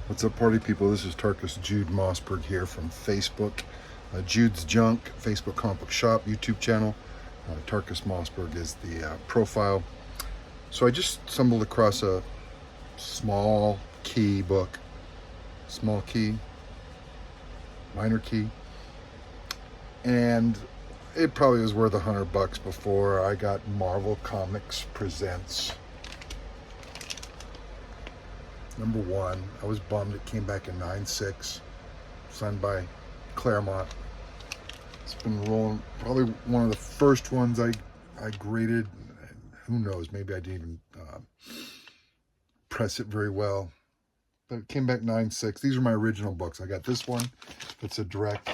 What's up, party people? This is Tarkus Jude Mossberg here from Facebook. Jude's Junk, Facebook comic book shop, YouTube channel. Tarkus Mossberg is the profile. So I just stumbled across a small key book. Small key, minor key. And it probably was worth $100 before I got Marvel Comics Presents #1. I was bummed it came back in 9/6, signed by Claremont. It's been rolling, probably one of the first ones I graded. Who knows, maybe I didn't even press it very well. But it came back 9/6. These are my original books. I got this one, it's a direct,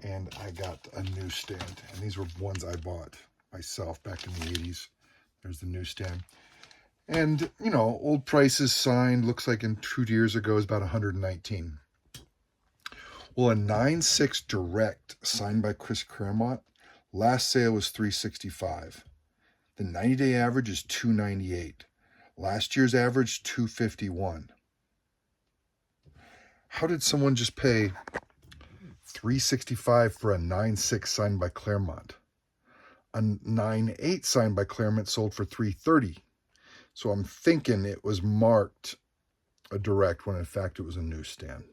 and I got a newsstand. And these were ones I bought myself back in the 80s. There's the newsstand. And, you know, old prices signed, looks like in 2 years ago is about 119. Well, a 9/6 direct signed by Chris Claremont, last sale was $365. The 90-day average is $298. Last year's average, $251. How did someone just pay $365 for a 9/6 signed by Claremont? A 9/8 signed by Claremont sold for $330. So I'm thinking it was marked a direct when in fact it was a newsstand.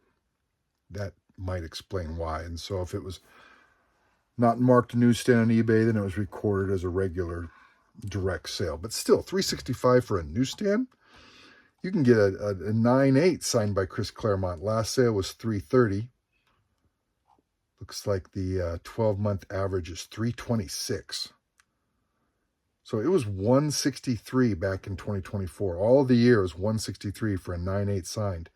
That might explain why. And so if it was not marked a newsstand on eBay, then it was recorded as a regular direct sale. But still, $365 for a newsstand? You can get a 9/8 signed by Chris Claremont. Last sale was $330. Looks like the 12-month average is $326. So it was $163 back in 2024. All the year was $163 for a 9/8 signed.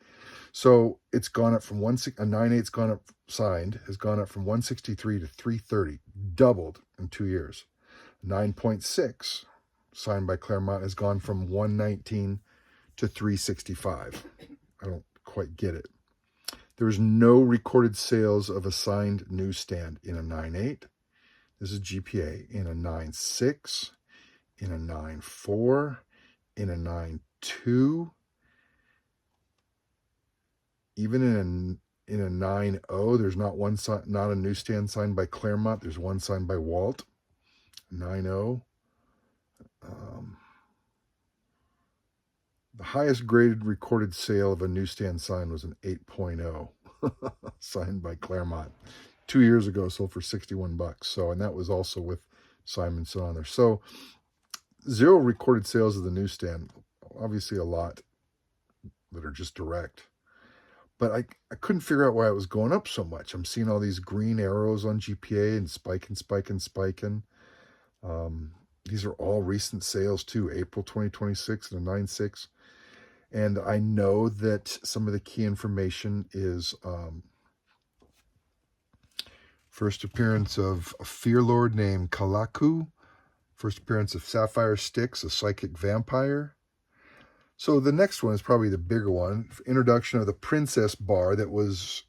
So it's gone up from a 9/8's gone up signed, has gone up from $163 to $330, doubled in 2 years. 9.6 signed by Claremont has gone from $119 to $365. I don't quite get it. There's no recorded sales of a signed newsstand in a 9/8. This is GPA. In a 9/6. In a 9/4, in a 9/2, even in a 9/0, there's not a newsstand signed by Claremont. There's one signed by Walt. 9/0. The highest graded recorded sale of a newsstand sign was an 8.0 signed by Claremont. 2 years ago, sold for $61. So, and that was also with Simonson on there. So, zero recorded sales of the newsstand. Obviously a lot that are just direct. But I couldn't figure out why it was going up so much. I'm seeing all these green arrows on GPA and spiking. These are all recent sales too. April 2026 and a 9/6. And I know that some of the key information is first appearance of a fear lord named Kalaku. First appearance of Sapphire Styx, a psychic vampire. So the next one is probably the bigger one. Introduction of the Princess Bar that was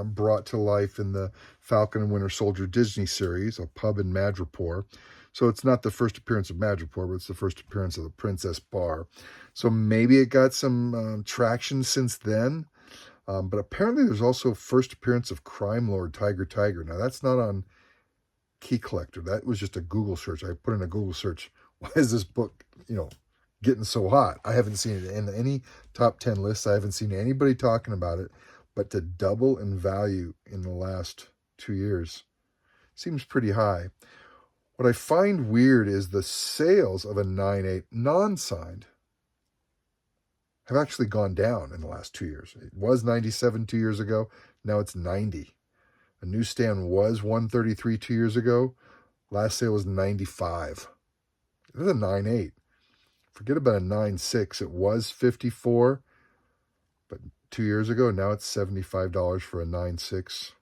brought to life in the Falcon and Winter Soldier Disney series, a pub in Madripoor. So it's not the first appearance of Madripoor, but it's the first appearance of the Princess Bar. So maybe it got some traction since then. But apparently there's also first appearance of Crime Lord Tiger. Now that's not on Key Collector. That was just a Google search. I put in a Google search, why is this book, getting so hot? I haven't seen it in any top 10 lists. I haven't seen anybody talking about it, but to double in value in the last 2 years seems pretty high. What I find weird is the sales of a 9/8 non-signed have actually gone down in the last 2 years. It was 97 2 years ago. Now it's 90. A newsstand was 133 2 years ago. Last sale was 95. It was a 9/8. Forget about a 9/6. It was 54, but 2 years ago, now it's $75 for a 9/6.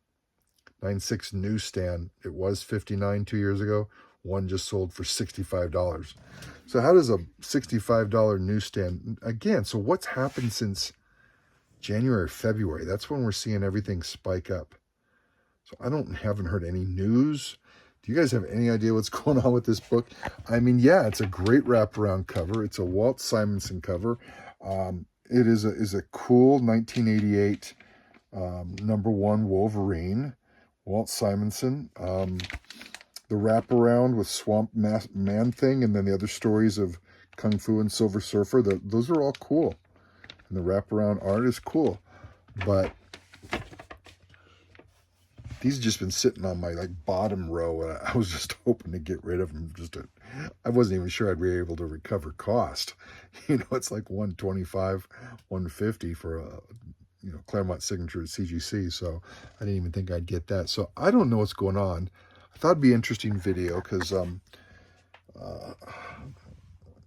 9/6 newsstand. It was 59 2 years ago. One just sold for $65. So how does a $65 newsstand, again, so what's happened since January, February? That's when we're seeing everything spike up. So I haven't heard any news. Do you guys have any idea what's going on with this book? I mean, yeah, it's a great wraparound cover. It's a Walt Simonson cover. it is a cool 1988 #1 Wolverine, Walt Simonson. The wraparound with Swamp Man Thing, and then the other stories of Kung Fu and Silver Surfer. Those are all cool, and the wraparound art is cool. But these have just been sitting on my bottom row, and I was just hoping to get rid of them. I wasn't even sure I'd be able to recover cost. It's like $125, $150 for a Claremont signature at CGC. So I didn't even think I'd get that. So I don't know what's going on. I thought it'd be an interesting video because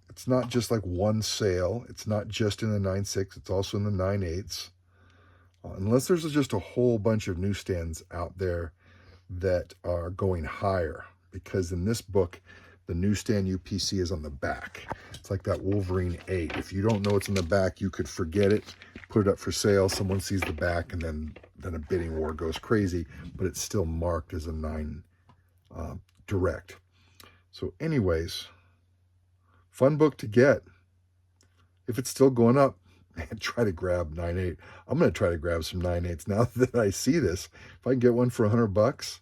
it's not just like one sale. It's not just in the 9.6. It's also in the 9.8s. Unless there's just a whole bunch of newsstands out there that are going higher. Because in this book, the newsstand UPC is on the back. It's like that Wolverine 8. If you don't know what's in the back, you could forget it, put it up for sale, someone sees the back, and then a bidding war goes crazy. But it's still marked as a 9 direct. So anyways, fun book to get. If it's still going up, man, try to grab 9.8. I'm going to try to grab some 9.8s now that I see this. If I can get one for $100,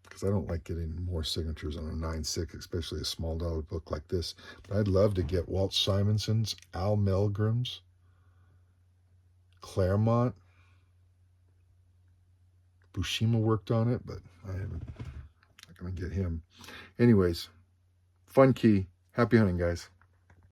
because I don't like getting more signatures on a 9.6, especially a small dollar book like this. But I'd love to get Walt Simonson's, Al Milgram's, Claremont. Buscema worked on it, but I'm not going to get him. Anyways, fun key. Happy hunting, guys.